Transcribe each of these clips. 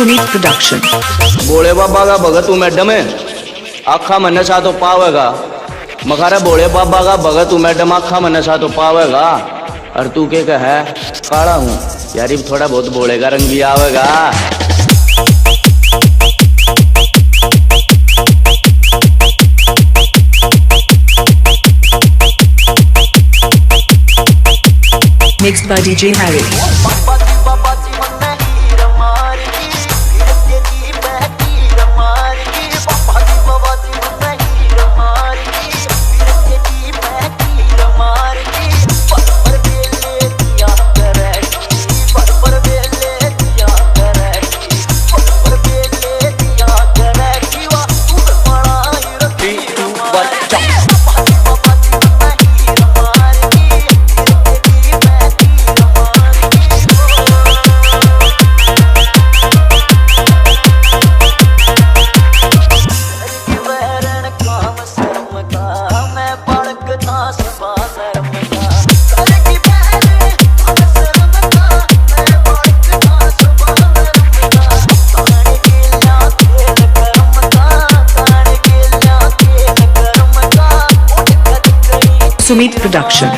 Sumit production. भोले बाबा का भगत तू madam है आखा मन सा तो पावेगा। मखारा भोले बाबा का भगत तू मैडम आखा मन सा तो पावेगा। और तू के कह है काला हूँ यारी थोड़ा बहुत भोले का रंग भी आवेगा। Mixed by DJ Harry. Sumit Production.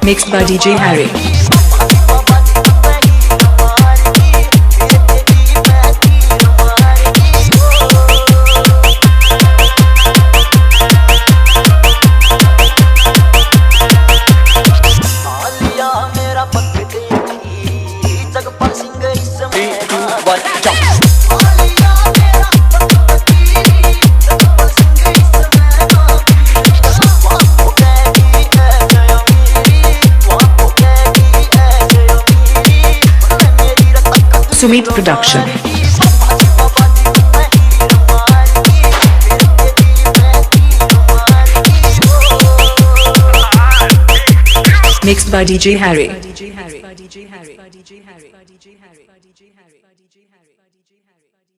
Mixed by DJ Harry. Sumit Production. Mixed by DJ Harry. DJ Harry. DJ Harry. DJ Harry. DJ Harry. DJ Harry. DJ Harry.